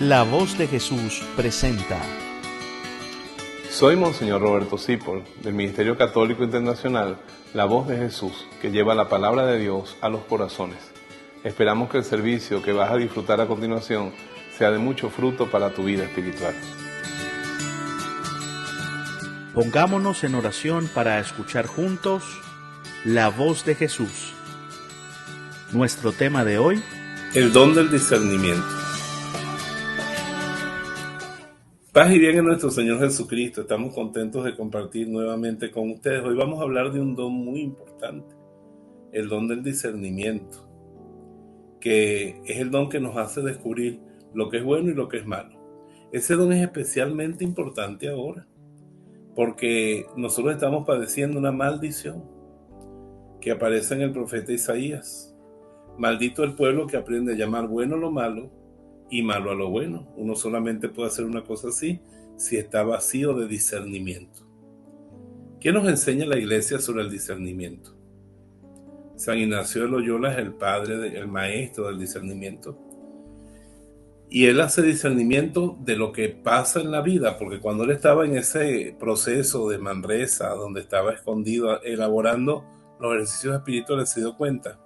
La Voz de Jesús presenta. Soy Monseñor Roberto Cipol, del Ministerio Católico Internacional, La Voz de Jesús, que lleva la palabra de Dios a los corazones. Esperamos que el servicio que vas a disfrutar a continuación sea de mucho fruto para tu vida espiritual. Pongámonos en oración para escuchar juntos la voz de Jesús. Nuestro tema de hoy: el don del discernimiento. Paz y bien en nuestro Señor Jesucristo. Estamos contentos de compartir nuevamente con ustedes. Hoy vamos a hablar de un don muy importante, el don del discernimiento, que es el don que nos hace descubrir lo que es bueno y lo que es malo. Ese don es especialmente importante ahora, porque nosotros estamos padeciendo una maldición que aparece en el profeta Isaías. Maldito el pueblo que aprende a llamar bueno lo malo y malo a lo bueno. Uno solamente puede hacer una cosa así si está vacío de discernimiento. ¿Qué nos enseña la Iglesia sobre el discernimiento? San Ignacio de Loyola es el maestro del discernimiento. Y él hace discernimiento de lo que pasa en la vida, porque cuando él estaba en ese proceso de Manresa, donde estaba escondido elaborando los ejercicios espirituales, se dio cuenta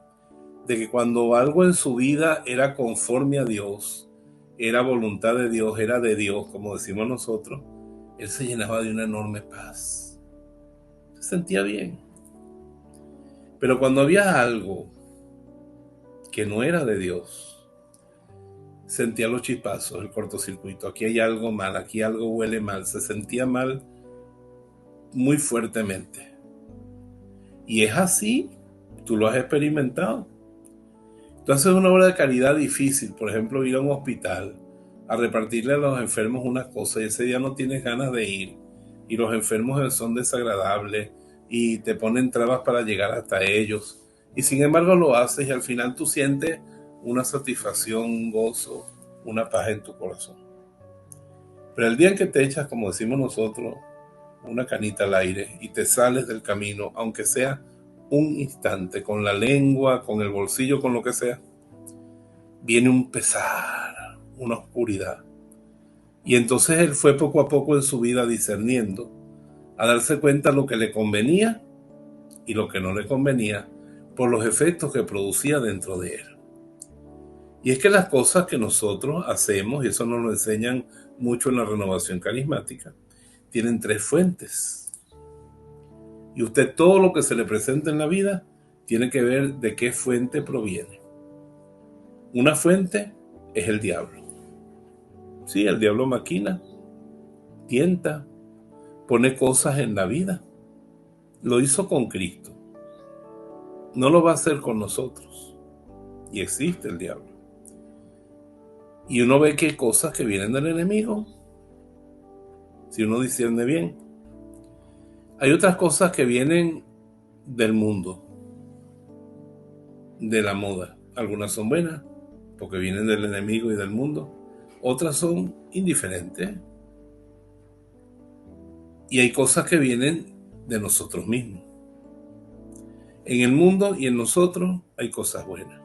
de que cuando algo en su vida era conforme a Dios, era voluntad de Dios, era de Dios, como decimos nosotros, él se llenaba de una enorme paz. Se sentía bien. Pero cuando había algo que no era de Dios, sentía los chispazos, el cortocircuito. Aquí hay algo mal, aquí algo huele mal. Se sentía mal muy fuertemente. Y es así, tú lo has experimentado. Entonces es una obra de caridad difícil, por ejemplo, ir a un hospital a repartirle a los enfermos unas cosas y ese día no tienes ganas de ir y los enfermos son desagradables y te ponen trabas para llegar hasta ellos y sin embargo lo haces y al final tú sientes una satisfacción, un gozo, una paz en tu corazón. Pero el día en que te echas, como decimos nosotros, una canita al aire y te sales del camino, aunque sea un instante, con la lengua, con el bolsillo, con lo que sea, viene un pesar, una oscuridad. Y entonces él fue poco a poco en su vida discerniendo, a darse cuenta lo que le convenía y lo que no le convenía por los efectos que producía dentro de él. Y es que las cosas que nosotros hacemos, y eso nos lo enseñan mucho en la renovación carismática, tienen tres fuentes. Y usted todo lo que se le presenta en la vida tiene que ver de qué fuente proviene. Una fuente es el diablo. Sí, el diablo maquina, tienta, pone cosas en la vida. Lo hizo con Cristo. No lo va a hacer con nosotros. Y existe el diablo. Y uno ve que hay cosas que vienen del enemigo, si uno discierne bien. Hay otras cosas que vienen del mundo, de la moda. Algunas son buenas, porque vienen del enemigo y del mundo. Otras son indiferentes. Y hay cosas que vienen de nosotros mismos. En el mundo y en nosotros hay cosas buenas.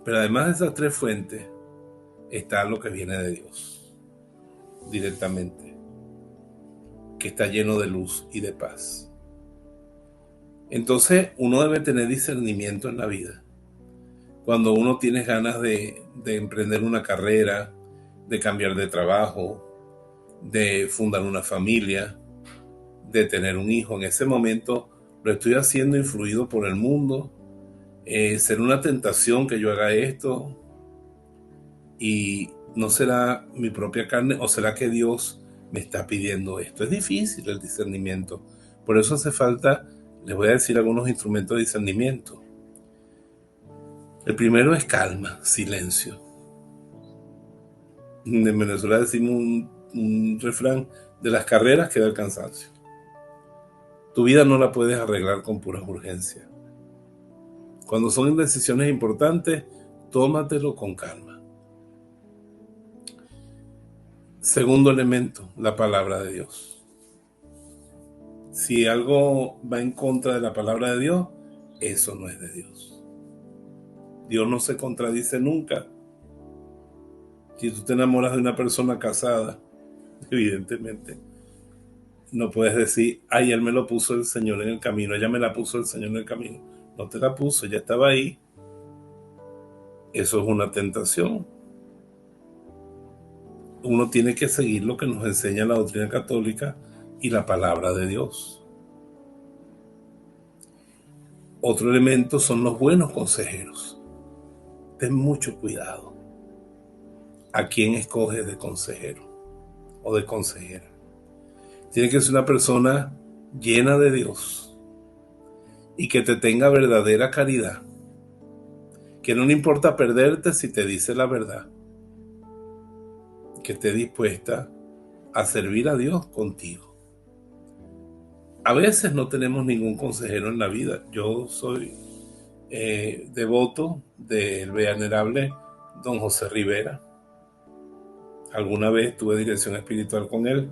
Pero además de esas tres fuentes, está lo que viene de Dios, directamente, que está lleno de luz y de paz. Entonces uno debe tener discernimiento en la vida. Cuando uno tiene ganas de emprender una carrera, de cambiar de trabajo, de fundar una familia, de tener un hijo, en ese momento lo estoy haciendo influido por el mundo. ¿Será una tentación que yo haga esto? ¿Y no será mi propia carne o será que Dios me está pidiendo esto? Es difícil el discernimiento. Por eso hace falta, les voy a decir algunos instrumentos de discernimiento. El primero es calma, silencio. En Venezuela decimos un refrán: de las carreras queda el cansancio. Tu vida no la puedes arreglar con puras urgencias. Cuando son decisiones importantes, tómatelo con calma. Segundo elemento, la palabra de Dios. Si algo va en contra de la palabra de Dios, eso no es de Dios. Dios no se contradice nunca Si tú te enamoras de una persona casada, evidentemente, no puedes decir, ay, él me lo puso el Señor en el camino, ella me la puso el Señor en el camino. No te la puso, ella estaba ahí. Eso es una tentación. Uno tiene que seguir lo que nos enseña la doctrina católica y la palabra de Dios. Otro elemento son los buenos consejeros. Ten mucho cuidado a quién escoges de consejero o de consejera. Tiene que ser una persona llena de Dios y que te tenga verdadera caridad, que no le importa perderte si te dice la verdad, que esté dispuesta a servir a Dios contigo. A veces no tenemos ningún consejero en la vida. Yo soy devoto del venerable don José Rivera. Alguna vez tuve dirección espiritual con él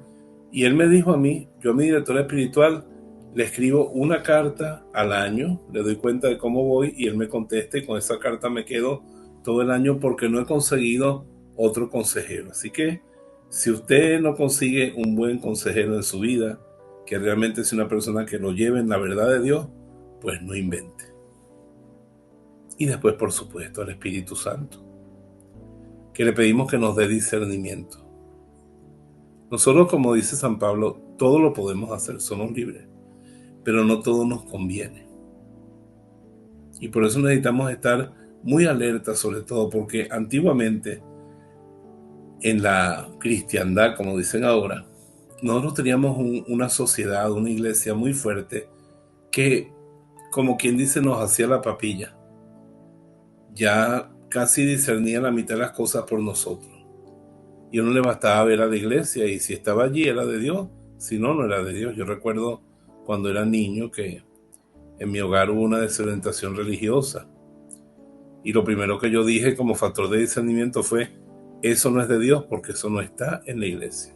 y él me dijo a mí, yo a mi director espiritual le escribo una carta al año, le doy cuenta de cómo voy y él me contesta y con esa carta me quedo todo el año porque no he conseguido otro consejero. Así que si usted no consigue un buen consejero en su vida, que realmente es una persona que lo lleve en la verdad de Dios, pues no invente. Y después, por supuesto, al Espíritu Santo, que le pedimos que nos dé discernimiento. Nosotros, como dice San Pablo, todo lo podemos hacer, somos libres, pero no todo nos conviene. Y por eso necesitamos estar muy alertas, sobre todo porque antiguamente en la cristiandad, como dicen ahora, nosotros teníamos una sociedad, una iglesia muy fuerte que, como quien dice, nos hacía la papilla. Ya casi discernía la mitad de las cosas por nosotros. Y a uno le bastaba ver a la iglesia y si estaba allí era de Dios, si no, no era de Dios. Yo recuerdo cuando era niño que en mi hogar hubo una desorientación religiosa. Y lo primero que yo dije como factor de discernimiento fue, eso no es de Dios porque eso no está en la iglesia.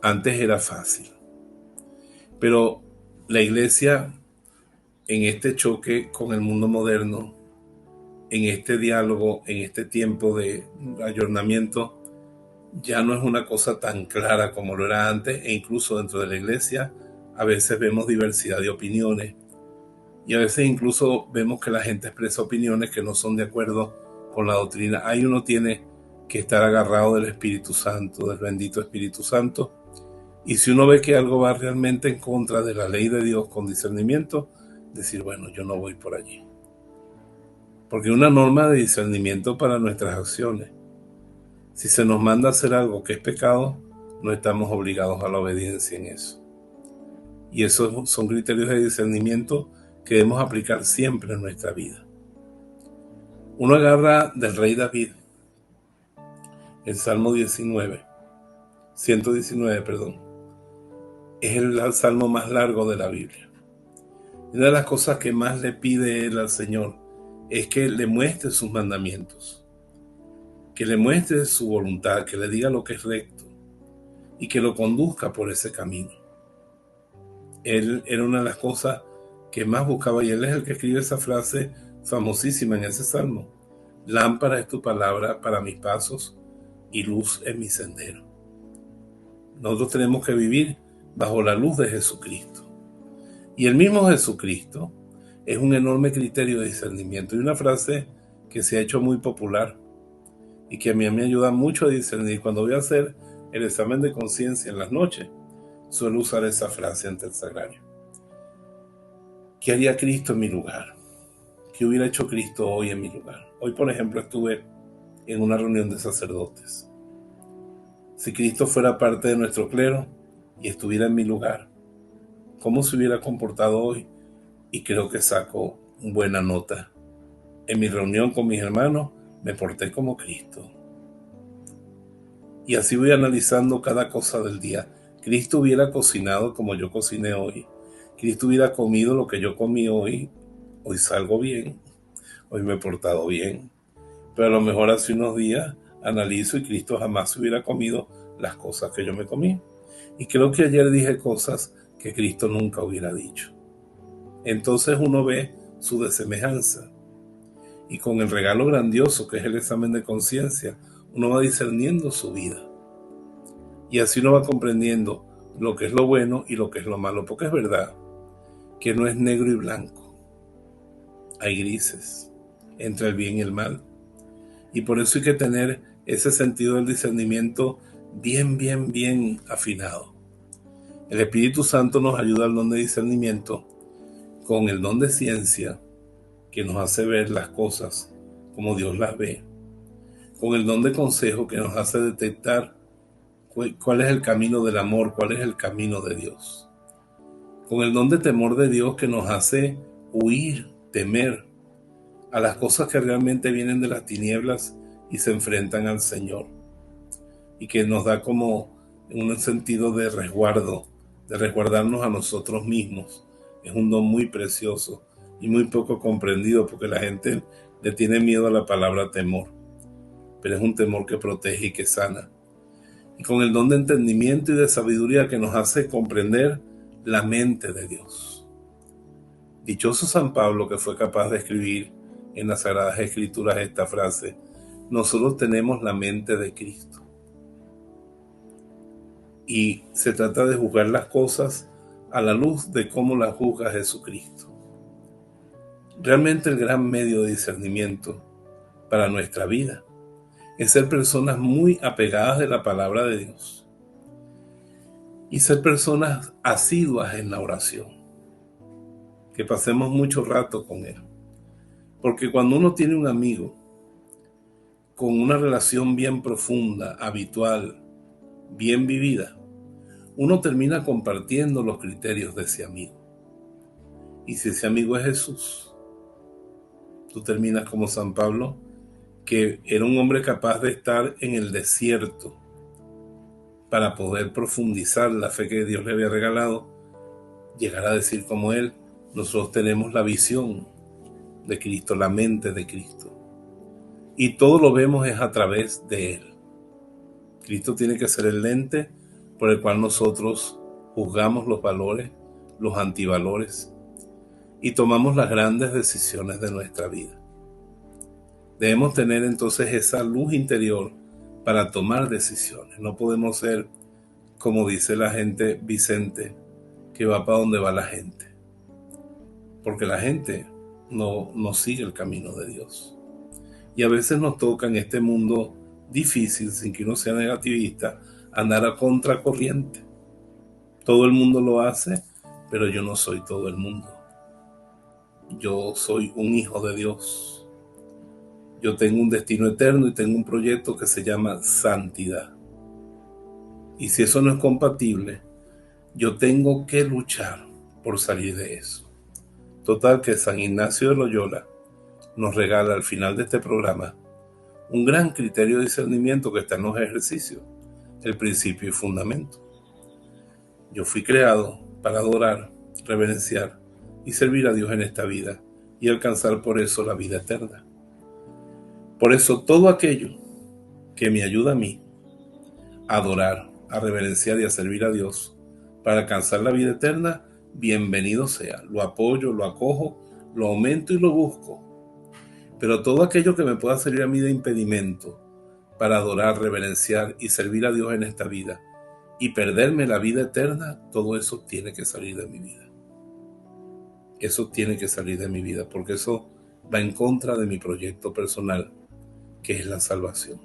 Antes era fácil. Pero la iglesia, en este choque con el mundo moderno, en este diálogo, en este tiempo de ayornamiento, ya no es una cosa tan clara como lo era antes, e incluso dentro de la iglesia a veces vemos diversidad de opiniones y a veces incluso vemos que la gente expresa opiniones que no son de acuerdo con la doctrina. Ahí uno tiene que estar agarrado del Espíritu Santo, del bendito Espíritu Santo, y si uno ve que algo va realmente en contra de la ley de Dios con discernimiento, decir, bueno, yo no voy por allí. Porque una norma de discernimiento para nuestras acciones. Si se nos manda a hacer algo que es pecado, no estamos obligados a la obediencia en eso. Y esos son criterios de discernimiento que debemos aplicar siempre en nuestra vida. Uno agarra del rey David, el Salmo 119, es el salmo más largo de la Biblia. Una de las cosas que más le pide él al Señor es que le muestre sus mandamientos, que le muestre su voluntad, que le diga lo que es recto y que lo conduzca por ese camino. Él era una de las cosas que más buscaba y él es el que escribe esa frase famosísima en ese salmo: lámpara es tu palabra para mis pasos y luz en mi sendero. Nosotros tenemos que vivir bajo la luz de Jesucristo. Y el mismo Jesucristo es un enorme criterio de discernimiento. Y una frase que se ha hecho muy popular y que a mí me ayuda mucho a discernir. Cuando voy a hacer el examen de conciencia en las noches, suelo usar esa frase ante el sagrario. ¿Qué haría Cristo en mi lugar? ¿Qué hubiera hecho Cristo hoy en mi lugar? Hoy, por ejemplo, estuve en una reunión de sacerdotes. Si Cristo fuera parte de nuestro clero y estuviera en mi lugar, ¿cómo se hubiera comportado hoy? Y creo que saco buena nota. En mi reunión con mis hermanos me porté como Cristo. Y así voy analizando cada cosa del día. Cristo hubiera cocinado como yo cociné hoy. Cristo hubiera comido lo que yo comí hoy. Hoy salgo bien. Hoy me he portado bien. Pero a lo mejor hace unos días analizo y Cristo jamás hubiera comido las cosas que yo me comí. Y creo que ayer dije cosas que Cristo nunca hubiera dicho. Entonces uno ve su desemejanza. Y con el regalo grandioso que es el examen de conciencia, uno va discerniendo su vida. Y así uno va comprendiendo lo que es lo bueno y lo que es lo malo. Porque es verdad que no es negro y blanco. Hay grises entre el bien y el mal. Y por eso hay que tener ese sentido del discernimiento bien afinado. El Espíritu Santo nos ayuda al don de discernimiento con el don de ciencia, que nos hace ver las cosas como Dios las ve, con el don de consejo, que nos hace detectar cuál es el camino del amor, cuál es el camino de Dios, con el don de temor de Dios, que nos hace huir, temer a las cosas que realmente vienen de las tinieblas y se enfrentan al Señor, y que nos da como un sentido de resguardo, de resguardarnos a nosotros mismos. Es un don muy precioso y muy poco comprendido, porque la gente le tiene miedo a la palabra temor, pero es un temor que protege y que sana. Y con el don de entendimiento y de sabiduría, que nos hace comprender la mente de Dios. Dichoso San Pablo, que fue capaz de escribir en las Sagradas Escrituras esta frase: nosotros tenemos la mente de Cristo. Y se trata de juzgar las cosas a la luz de cómo las juzga Jesucristo. Realmente el gran medio de discernimiento para nuestra vida es ser personas muy apegadas de la palabra de Dios y ser personas asiduas en la oración, que pasemos mucho rato con Él. Porque cuando uno tiene un amigo con una relación bien profunda, habitual, bien vivida, uno termina compartiendo los criterios de ese amigo. Y si ese amigo es Jesús, tú terminas como San Pablo, que era un hombre capaz de estar en el desierto para poder profundizar la fe que Dios le había regalado, llegar a decir como él: nosotros tenemos la visión de Cristo, la mente de Cristo, y todo lo vemos es a través de Él. Cristo tiene que ser el lente por el cual nosotros juzgamos los valores, los antivalores, y tomamos las grandes decisiones de nuestra vida. Debemos tener entonces esa luz interior para tomar decisiones. No podemos ser, como dice la gente, Vicente, que va para donde va la gente, porque la gente no sigue el camino de Dios. Y a veces nos toca en este mundo difícil, sin que uno sea negativista, andar a contracorriente. Todo el mundo lo hace, pero yo no soy todo el mundo. Yo soy un hijo de Dios. Yo tengo un destino eterno y tengo un proyecto que se llama santidad. Y si eso no es compatible, yo tengo que luchar por salir de eso. Total, que San Ignacio de Loyola nos regala al final de este programa un gran criterio de discernimiento que está en los ejercicios, el principio y fundamento. Yo fui creado para adorar, reverenciar y servir a Dios en esta vida y alcanzar por eso la vida eterna. Por eso todo aquello que me ayuda a mí a adorar, a reverenciar y a servir a Dios para alcanzar la vida eterna, bienvenido sea. Lo apoyo, lo acojo, lo aumento y lo busco. Pero todo aquello que me pueda servir a mí de impedimento para adorar, reverenciar y servir a Dios en esta vida y perderme la vida eterna, todo eso tiene que salir de mi vida. Eso tiene que salir de mi vida, porque eso va en contra de mi proyecto personal, que es la salvación,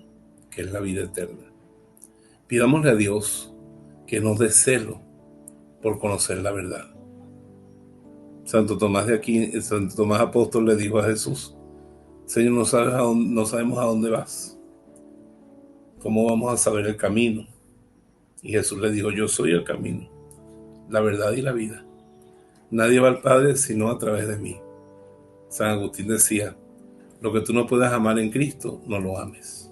que es la vida eterna. Pidámosle a Dios que nos dé celo por conocer la verdad. Santo Tomás Apóstol le dijo a Jesús: Señor, no sabemos a dónde vas. ¿Cómo vamos a saber el camino? Y Jesús le dijo: yo soy el camino, la verdad y la vida. Nadie va al Padre sino a través de mí. San Agustín decía: lo que tú no puedas amar en Cristo, no lo ames.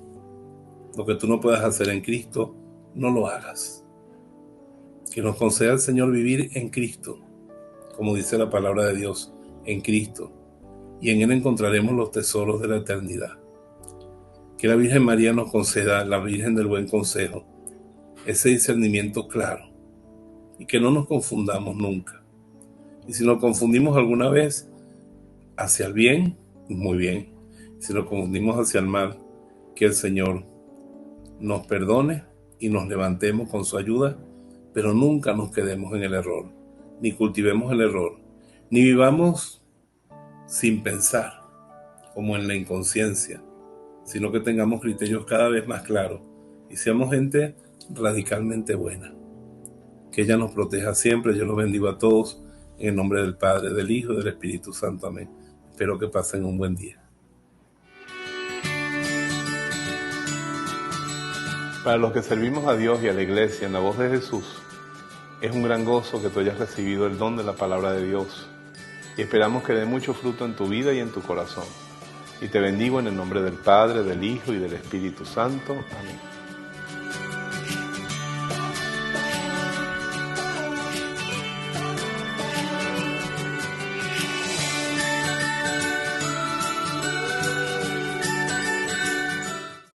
Lo que tú no puedas hacer en Cristo, no lo hagas. Que nos conceda el Señor vivir en Cristo, como dice la palabra de Dios, en Cristo, y en Él encontraremos los tesoros de la eternidad. Que la Virgen María nos conceda, la Virgen del Buen Consejo, ese discernimiento claro, y que no nos confundamos nunca. Y si nos confundimos alguna vez hacia el bien, muy bien. Si nos confundimos hacia el mal, que el Señor nos perdone y nos levantemos con su ayuda, pero nunca nos quedemos en el error, ni cultivemos el error, ni vivamos sin pensar, como en la inconsciencia, sino que tengamos criterios cada vez más claros y seamos gente radicalmente buena. Que ella nos proteja siempre. Yo los bendigo a todos en el nombre del Padre, del Hijo y del Espíritu Santo. Amén. Espero que pasen un buen día. Para los que servimos a Dios y a la Iglesia en la voz de Jesús, es un gran gozo que tú hayas recibido el don de la palabra de Dios y esperamos que dé mucho fruto en tu vida y en tu corazón. Y te bendigo en el nombre del Padre, del Hijo y del Espíritu Santo. Amén.